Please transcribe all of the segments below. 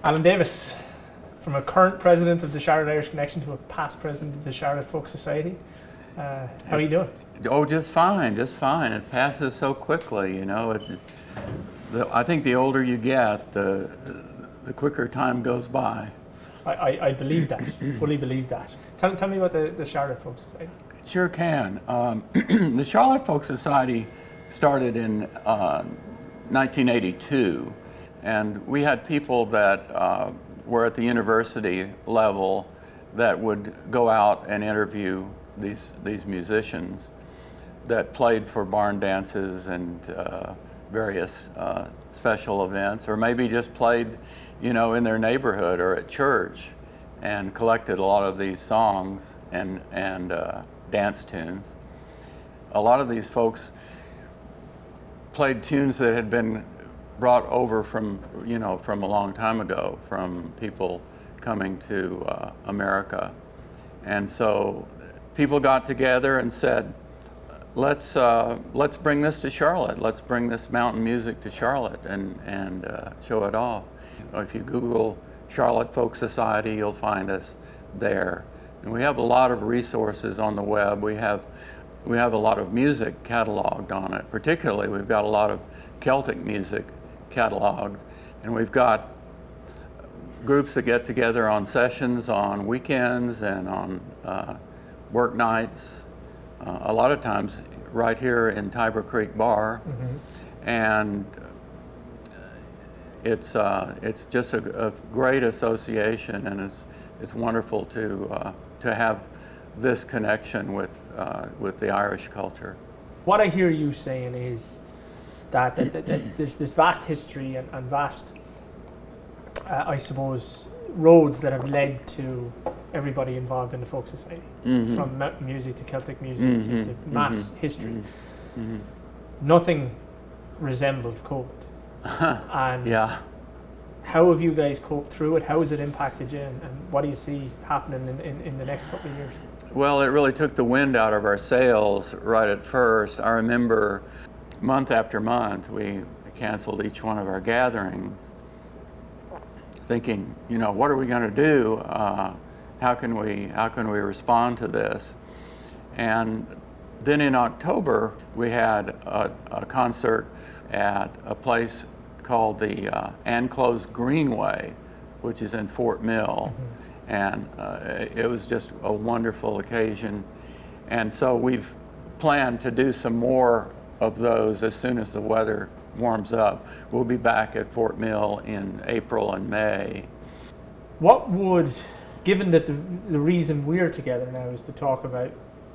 Alan Davis, from a current president of the Charlotte Irish Connection to a past president of the Charlotte Folk Society, how are you doing? Oh, just fine, just fine. It passes so quickly, you know. I think the older you get, the quicker time goes by. I believe that, fully believe that. Tell me about the Charlotte Folk Society. It sure can. The Charlotte Folk Society started in 1982, and we had people that were at the university level that would go out and interview these musicians that played for barn dances and various special events, or maybe just played, you know, in their neighborhood or at church, and collected a lot of these songs and dance tunes. A lot of these folks played tunes that had been brought over from a long time ago, from people coming to America. And so people got together and said, let's bring this to Charlotte. Let's bring this mountain music to Charlotte and show it off. If you Google Charlotte Folk Society, you'll find us there. And we have a lot of resources on the web. We have a lot of music cataloged on it. Particularly, we've got a lot of Celtic music cataloged, and we've got groups that get together on sessions on weekends and on work nights. A lot of times right here in Tiber Creek Bar, and it's just a great association, and it's wonderful to have this connection with the Irish culture. What I hear you saying is that there's this vast history and vast, I suppose, roads that have led to everybody involved in the folk society, from mountain music to Celtic music to mass history. Nothing resembled COVID. And yeah. How have you guys coped through it? How has it impacted you? And what do you see happening in the next couple of years? Well, it really took the wind out of our sails right at first. I remember month after month we canceled each one of our gatherings, thinking, you know, what are we going to do? How can we respond to this? And then in October we had a concert at a place called the Enclosed Greenway, which is in Fort Mill, and it was just a wonderful occasion. And so we've planned to do some more of those as soon as the weather warms up. We'll be back at Fort Mill in April and May. What would, given that the reason we're together now is to talk about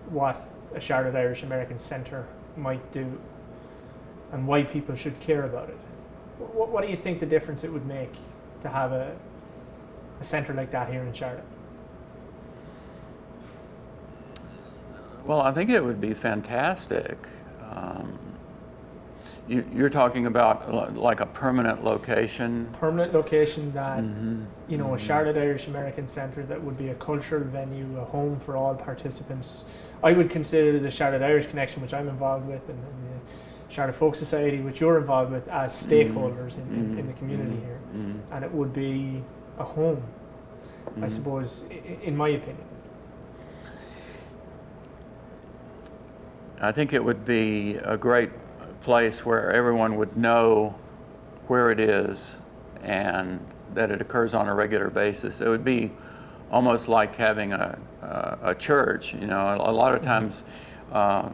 what a Charlotte Irish American Centre might do and why people should care about it, what do you think the difference it would make to have a centre like that here in Charlotte? Well, I think it would be fantastic. You're talking about like a permanent location? Permanent location that, you know, a Charlotte Irish American Centre that would be a cultural venue, a home for all participants. I would consider the Charlotte Irish Connection, which I'm involved with, and the Charlotte Folk Society, which you're involved with, as stakeholders in the community here. And it would be a home, I suppose, in my opinion. I think it would be a great place where everyone would know where it is and that it occurs on a regular basis. It would be almost like having a church. You know, a lot of times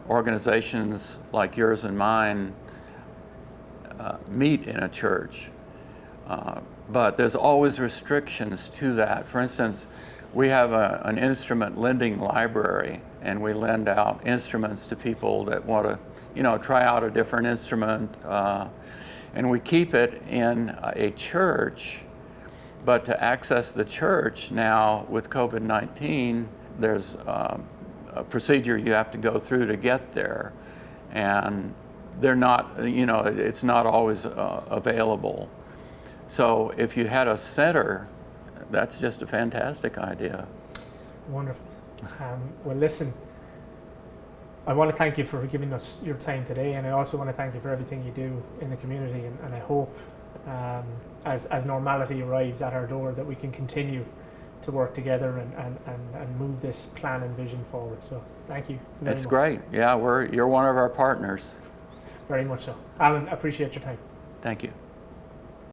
organizations like yours and mine meet in a church, but there's always restrictions to that. For instance, we have an instrument lending library, and we lend out instruments to people that want to, you know, try out a different instrument, and we keep it in a church. But to access the church now with COVID-19, there's a procedure you have to go through to get there, and they're not, you know, it's not always available. So if you had a center, that's just a fantastic idea. Wonderful. Well, listen, I want to thank you for giving us your time today, and I also want to thank you for everything you do in the community, and I hope as normality arrives at our door, that we can continue to work together and move this plan and vision forward. So thank you very It's much. great. Yeah, you're one of our partners. Very much so. Alan, appreciate your time. Thank you.